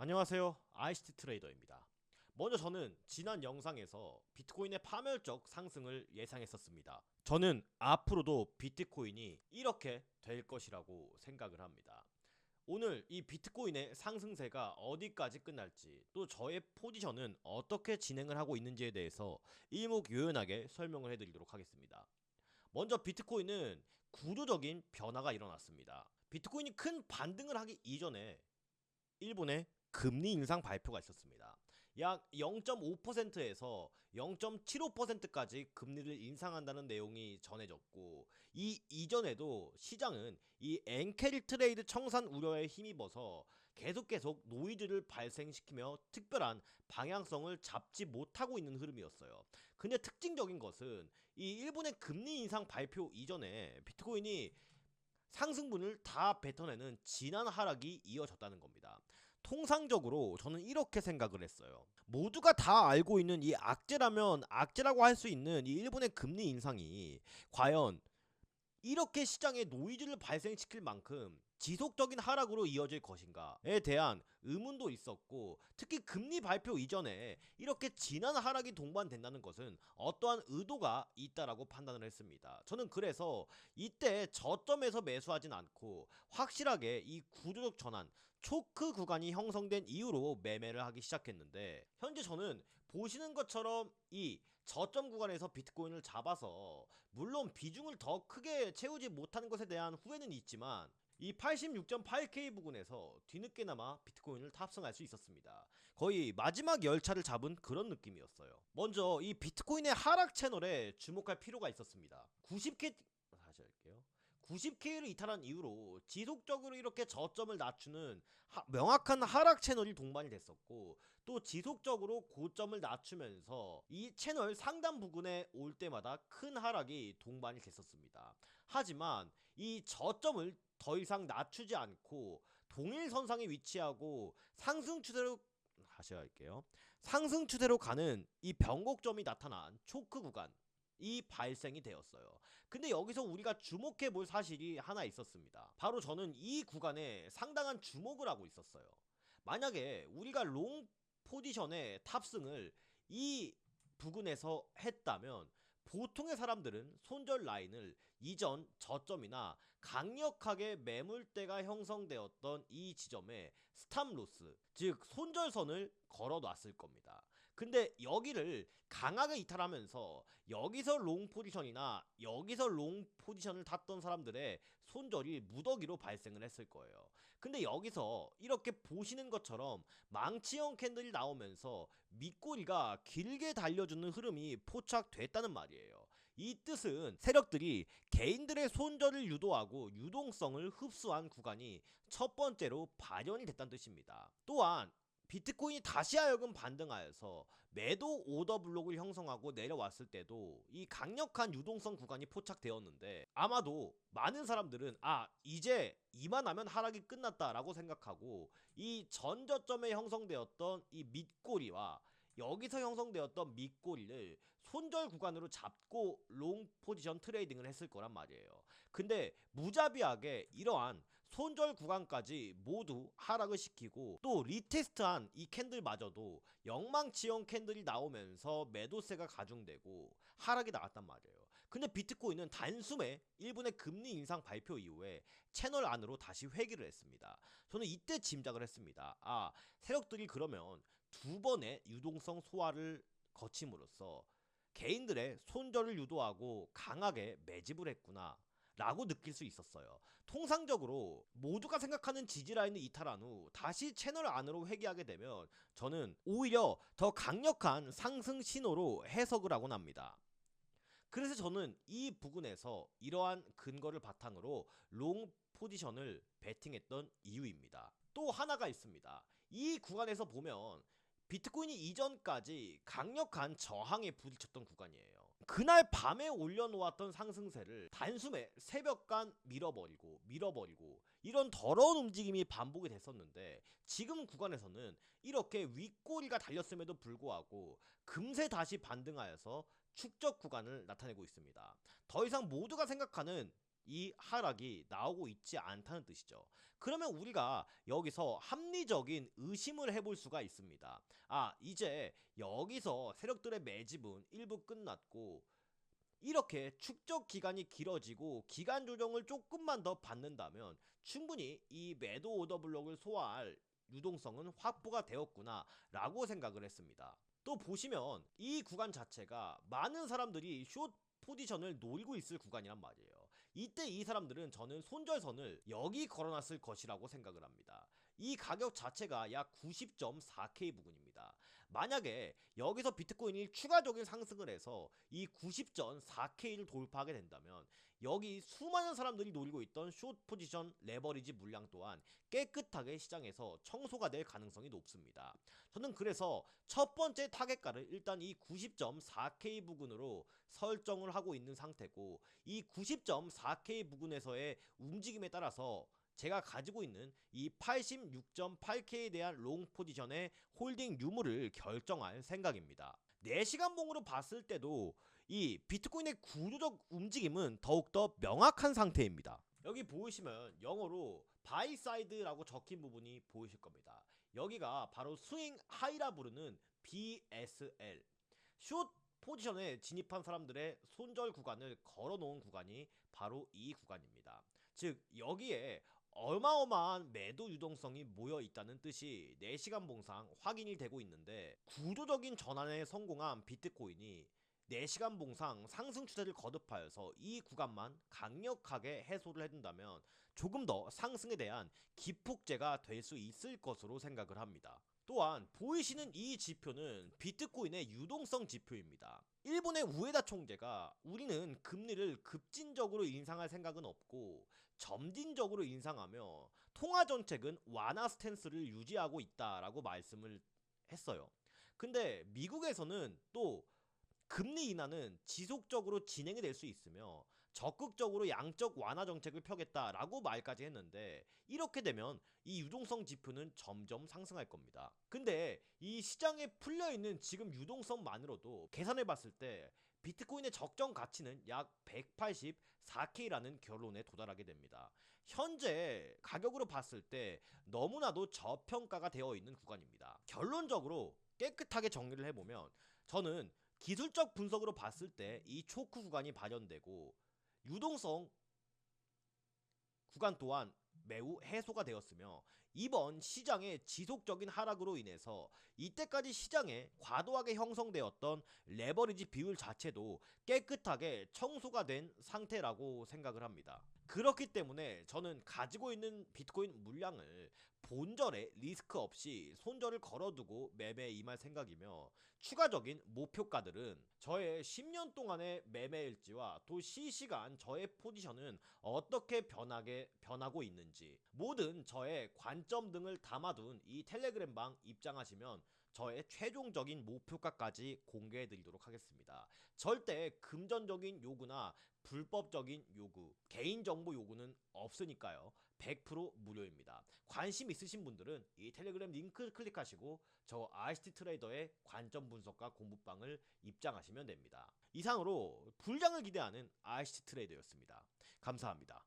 안녕하세요, 아이시티 트레이더입니다. 먼저 저는 지난 영상에서 비트코인의 파멸적 상승을 예상했었습니다. 저는 앞으로도 비트코인이 이렇게 될 것이라고 생각을 합니다. 오늘 이 비트코인의 상승세가 어디까지 끝날지, 또 저의 포지션은 어떻게 진행을 하고 있는지에 대해서 일목요연하게 설명을 해드리도록 하겠습니다. 먼저 비트코인은 구조적인 변화가 일어났습니다. 비트코인이 큰 반등을 하기 이전에 일본의 금리 인상 발표가 있었습니다. 약 0.5%에서 0.75%까지 금리를 인상한다는 내용이 전해졌고, 이 이전에도 시장은 이 엔캐리 트레이드 청산 우려에 힘입어서 계속 노이즈를 발생시키며 특별한 방향성을 잡지 못하고 있는 흐름이었어요. 근데 특징적인 것은 이 일본의 금리 인상 발표 이전에 비트코인이 상승분을 다 뱉어내는 진한 하락이 이어졌다는 겁니다. 통상적으로 저는 이렇게 생각을 했어요. 모두가 다 알고 있는 이 악재라면 악재라고 할 수 있는 이 일본의 금리 인상이 과연 이렇게 시장에 노이즈를 발생시킬 만큼 지속적인 하락으로 이어질 것인가에 대한 의문도 있었고, 특히 금리 발표 이전에 이렇게 진한 하락이 동반된다는 것은 어떠한 의도가 있다라고 판단을 했습니다. 저는 그래서 이때 저점에서 매수하진 않고 확실하게 이 구조적 전환, 초크 구간이 형성된 이후로 매매를 하기 시작했는데, 현재 저는 보시는 것처럼 이 저점 구간에서 비트코인을 잡아서 물론 비중을 더 크게 채우지 못하는 것에 대한 후회는 있지만 이 86.8K 부근에서 뒤늦게나마 비트코인을 탑승할 수 있었습니다. 거의 마지막 열차를 잡은 그런 느낌이었어요. 먼저 이 비트코인의 하락 채널에 주목할 필요가 있었습니다. 90K 다시 할게요. 90K를 이탈한 이후로 지속적으로 이렇게 저점을 낮추는 명확한 하락 채널이 동반이 됐었고, 또 지속적으로 고점을 낮추면서 이 채널 상단 부근에 올 때마다 큰 하락이 동반이 됐었습니다. 하지만 이 저점을 더 이상 낮추지 않고 동일선상에 위치하고 상승 추세로 다시 할게요. 상승 추세로 가는 이 변곡점이 나타난 초크 구간, 이 발생이 되었어요. 근데 여기서 우리가 주목해 볼 사실이 하나 있었습니다. 바로 저는 이 구간에 상당한 주목을 하고 있었어요. 만약에 우리가 롱 포지션의 탑승을 이 부근에서 했다면 보통의 사람들은 손절 라인을 이전 저점이나 강력하게 매물대가 형성되었던 이 지점에 스탑 로스, 즉 손절선을 걸어 놨을 겁니다. 근데 여기를 강하게 이탈하면서 여기서 롱 포지션이나 여기서 롱 포지션을 탔던 사람들의 손절이 무더기로 발생을 했을 거예요. 근데 여기서 이렇게 보시는 것처럼 망치형 캔들이 나오면서 밑꼬리가 길게 달려주는 흐름이 포착됐다는 말이에요. 이 뜻은 세력들이 개인들의 손절을 유도하고 유동성을 흡수한 구간이 첫 번째로 발현이 됐다는 뜻입니다. 또한 비트코인이 다시 하여금 반등하여서 매도 오더 블록을 형성하고 내려왔을 때도 이 강력한 유동성 구간이 포착되었는데, 아마도 많은 사람들은 이제 이만하면 하락이 끝났다라고 생각하고 이 전저점에 형성되었던 이 밑꼬리와 여기서 형성되었던 밑꼬리를 손절 구간으로 잡고 롱 포지션 트레이딩을 했을 거란 말이에요. 근데 무자비하게 이러한 손절 구간까지 모두 하락을 시키고, 또 리테스트한 이 캔들마저도 영망치형 캔들이 나오면서 매도세가 가중되고 하락이 나왔단 말이에요. 근데 비트코인은 단숨에 1분의 금리 인상 발표 이후에 채널 안으로 다시 회귀를 했습니다. 저는 이때 짐작을 했습니다. 세력들이 그러면 두 번의 유동성 소화를 거침으로써 개인들의 손절을 유도하고 강하게 매집을 했구나 라고 느낄 수 있었어요. 통상적으로 모두가 생각하는 지지라인을 이탈한 후 다시 채널 안으로 회귀하게 되면 저는 오히려 더 강력한 상승 신호로 해석을 하곤 합니다. 그래서 저는 이 부분에서 이러한 근거를 바탕으로 롱 포지션을 베팅했던 이유입니다. 또 하나가 있습니다. 이 구간에서 보면 비트코인이 이전까지 강력한 저항에 부딪혔던 구간이에요. 그날 밤에 올려놓았던 상승세를 단숨에 새벽간 밀어버리고 이런 더러운 움직임이 반복이 됐었는데, 지금 구간에서는 이렇게 윗꼬리가 달렸음에도 불구하고 금세 다시 반등하여서 축적 구간을 나타내고 있습니다. 더 이상 모두가 생각하는 이 하락이 나오고 있지 않다는 뜻이죠. 그러면 우리가 여기서 합리적인 의심을 해볼 수가 있습니다. 아, 이제 여기서 세력들의 매집은 일부 끝났고 이렇게 축적 기간이 길어지고 기간 조정을 조금만 더 받는다면 충분히 이 매도 오더 블록을 소화할 유동성은 확보가 되었구나 라고 생각을 했습니다. 또 보시면 이 구간 자체가 많은 사람들이 숏 포지션을 노리고 있을 구간이란 말이에요. 이때 이 사람들은 저는 손절선을 여기 걸어놨을 것이라고 생각을 합니다. 이 가격 자체가 약 90.4K 부근입니다. 만약에 여기서 비트코인이 추가적인 상승을 해서 이 90.4K를 돌파하게 된다면 여기 수많은 사람들이 노리고 있던 숏 포지션 레버리지 물량 또한 깨끗하게 시장에서 청소가 될 가능성이 높습니다. 저는 그래서 첫 번째 타겟가를 일단 이 90.4K 부근으로 설정을 하고 있는 상태고, 이 90.4K 부근에서의 움직임에 따라서 제가 가지고 있는 이 86.8K에 대한 롱 포지션의 홀딩 유무를 결정할 생각입니다. 4시간 봉으로 봤을 때도 이 비트코인의 구조적 움직임은 더욱더 명확한 상태입니다. 여기 보이시면 영어로 바이 사이드라고 적힌 부분이 보이실 겁니다. 여기가 바로 스윙 하이라 부르는 BSL, 숏 포지션에 진입한 사람들의 손절 구간을 걸어놓은 구간이 바로 이 구간입니다. 즉 여기에 어마어마한 매도 유동성이 모여 있다는 뜻이 4시간 봉상 확인이 되고 있는데, 구조적인 전환에 성공한 비트코인이 4시간 봉상 상승 추세를 거듭하여서 이 구간만 강력하게 해소를 해준다면 조금 더 상승에 대한 기폭제가 될 수 있을 것으로 생각을 합니다. 또한 보이시는 이 지표는 비트코인의 유동성 지표입니다. 일본의 우에다 총재가 우리는 금리를 급진적으로 인상할 생각은 없고 점진적으로 인상하며 통화 정책은 완화 스탠스를 유지하고 있다라고 말씀을 했어요. 근데 미국에서는 또 금리 인하는 지속적으로 진행이 될 수 있으며 적극적으로 양적 완화 정책을 펴겠다라고 말까지 했는데, 이렇게 되면 이 유동성 지표는 점점 상승할 겁니다. 근데 이 시장에 풀려있는 지금 유동성만으로도 계산해 봤을 때 비트코인의 적정 가치는 약 184K라는 결론에 도달하게 됩니다. 현재 가격으로 봤을 때 너무나도 저평가가 되어 있는 구간입니다. 결론적으로 깨끗하게 정리를 해보면 저는 기술적 분석으로 봤을 때 이 초크 구간이 발현되고 유동성 구간 또한 매우 해소가 되었으며, 이번 시장의 지속적인 하락으로 인해서 이때까지 시장에 과도하게 형성되었던 레버리지 비율 자체도 깨끗하게 청소가 된 상태라고 생각을 합니다. 그렇기 때문에 저는 가지고 있는 비트코인 물량을 본절에 리스크 없이 손절을 걸어두고 매매에 임할 생각이며, 추가적인 목표가들은 저의 10년 동안의 매매일지와 또 실시간 저의 포지션은 어떻게 변하고 있는지 모든 저의 관점 등을 담아둔 이 텔레그램방 입장하시면 저의 최종적인 목표가까지 공개해 드리도록 하겠습니다. 절대 금전적인 요구나 불법적인 요구, 개인정보 요구는 없으니까요. 100% 무료입니다. 관심 있으신 분들은 이 텔레그램 링크 클릭하시고 저 RCT 트레이더의 관점 분석과 공부방을 입장하시면 됩니다. 이상으로 불장을 기대하는 RCT 트레이더였습니다. 감사합니다.